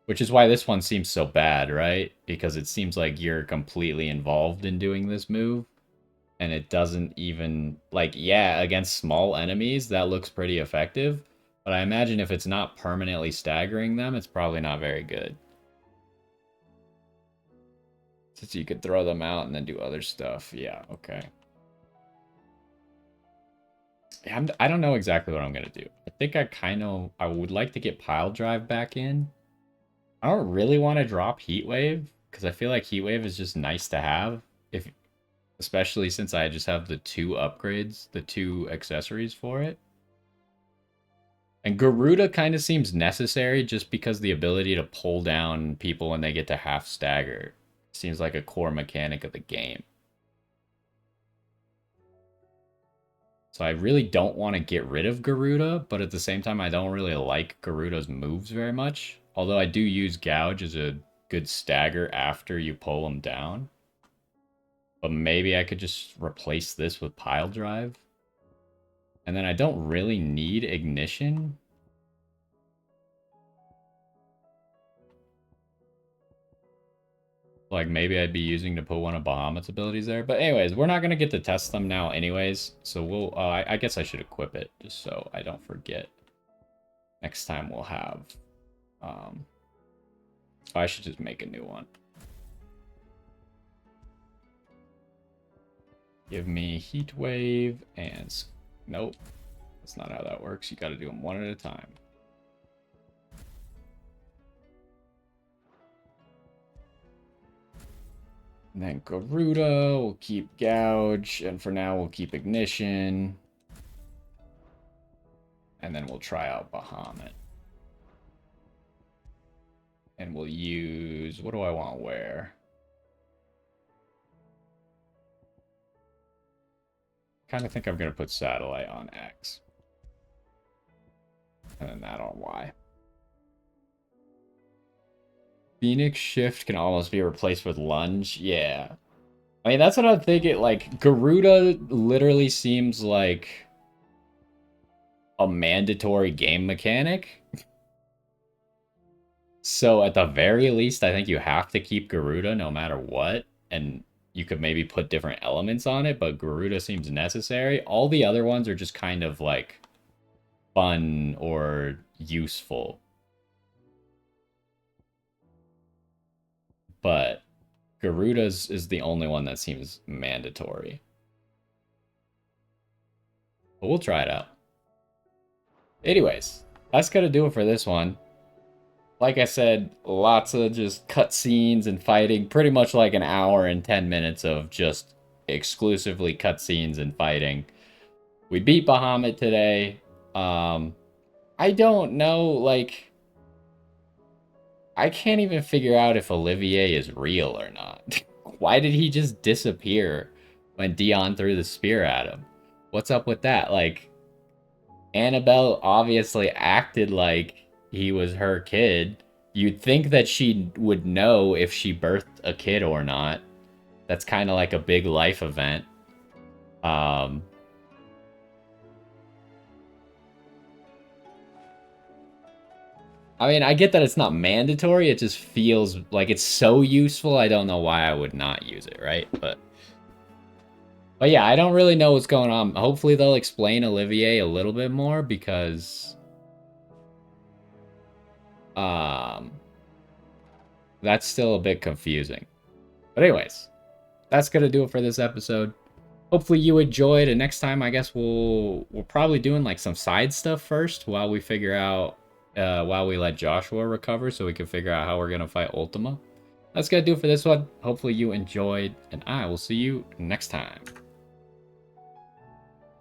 Which is why this one seems so bad, right? Because it seems like you're completely involved in doing this move. And it doesn't even, like, yeah, against small enemies, that looks pretty effective. But I imagine if it's not permanently staggering them, it's probably not very good. Since you could throw them out and then do other stuff. Yeah, okay. I don't know exactly what I'm going to do. I think I would like to get Pile Drive back in. I don't really want to drop Heat Wave, because I feel like Heat Wave is just nice to have. Especially since I just have the 2 upgrades, the 2 accessories for it. And Garuda kind of seems necessary just because the ability to pull down people when they get to half stagger seems like a core mechanic of the game. So I really don't want to get rid of Garuda, but at the same time I don't really like Garuda's moves very much. Although I do use Gouge as a good stagger after you pull them down. But maybe I could just replace this with Pile Drive. And then I don't really need Ignition. Like, maybe I'd be using to put one of Bahamut's abilities there. But anyways, we're not going to get to test them now anyways. So we'll, I guess I should equip it just so I don't forget. Next time we'll have, I should just make a new one. Give me Heat Wave and... Nope. That's not how that works. You gotta do them one at a time. And then Garuda, we'll keep Gouge, and for now we'll keep Ignition. And then we'll try out Bahamut. And we'll use... What do I want to wear? Kind of think I'm going to put Satellite on X. And then that on Y. Phoenix Shift can almost be replaced with Lunge. Yeah. I mean, that's what I'm thinking. Like, Garuda literally seems like a mandatory game mechanic. So at the very least, I think you have to keep Garuda no matter what. And you could maybe put different elements on it, but Garuda seems necessary. All the other ones are just kind of like fun or useful. But Garuda's is the only one that seems mandatory. But we'll try it out. Anyways, that's gonna do it for this one. Like I said, lots of just cutscenes and fighting. Pretty much like an hour and 10 minutes of just exclusively cutscenes and fighting. We beat Bahamut today. I don't know, like... I can't even figure out if Olivier is real or not. Why did he just disappear when Dion threw the spear at him? What's up with that? Like, Annabelle obviously acted like he was her kid. You'd think that she would know if she birthed a kid or not. That's kind of like a big life event. I mean, I get that it's not mandatory. It just feels like it's so useful. I don't know why I would not use it, right? But yeah, I don't really know what's going on. Hopefully they'll explain Olivier a little bit more because that's still a bit confusing. But anyways, that's gonna do it for this episode. Hopefully you enjoyed, and next time I guess we're probably doing like some side stuff first while we figure out while we let Joshua recover so we can figure out how we're gonna fight Ultima. That's gonna do it for this one. Hopefully you enjoyed, and I will see you next time.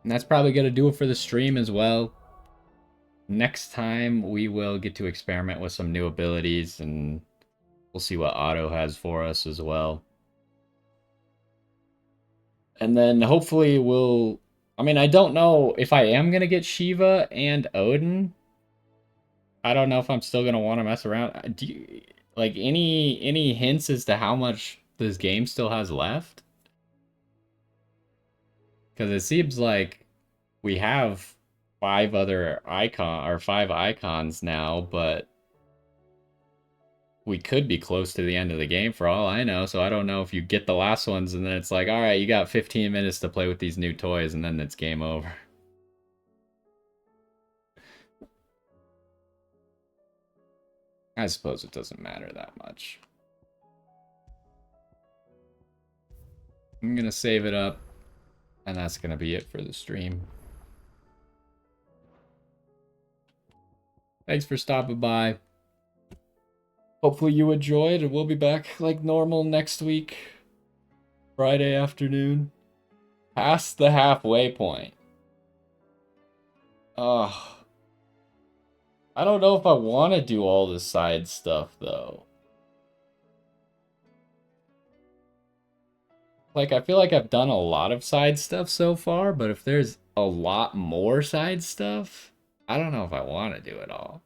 And that's probably gonna do it for the stream as well. Next time we will get to experiment with some new abilities, and we'll see what Otto has for us as well. And then hopefully we'll... I mean, I don't know if I am gonna get Shiva and Odin. I don't know if I'm still gonna want to mess around. Do you, like, any hints as to how much this game still has left? Because it seems like we have 5 icons now, but we could be close to the end of the game for all I know. So I don't know if you get the last ones and then it's like, all right, you got 15 minutes to play with these new toys, and then it's game over. I suppose it doesn't matter that much. I'm gonna save it up, and that's gonna be it for the stream. Thanks for stopping by. Hopefully you enjoyed, and we'll be back like normal next week. Friday afternoon. Past the halfway point. Ugh. I don't know if I want to do all the side stuff, though. Like, I feel like I've done a lot of side stuff so far, but if there's a lot more side stuff, I don't know if I want to do it all.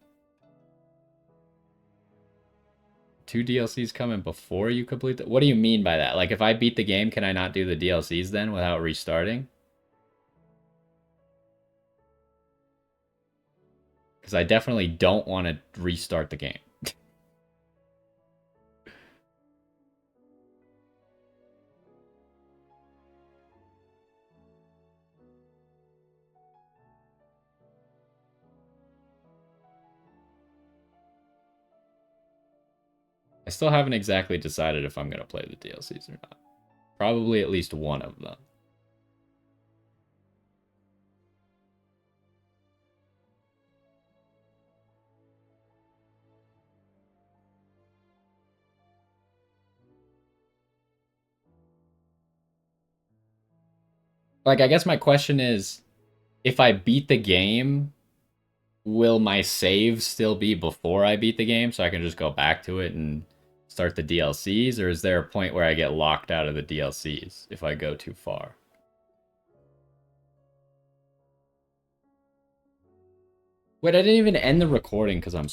2 DLCs coming before you complete the... What do you mean by that? Like, if I beat the game, can I not do the DLCs then without restarting? Because I definitely don't want to restart the game. I still haven't exactly decided if I'm going to play the DLCs or not. Probably at least one of them. Like, I guess my question is, if I beat the game, will my save still be before I beat the game, so I can just go back to it and start the DLCs? Or is there a point where I get locked out of the DLCs if I go too far? Wait, I didn't even end the recording because I'm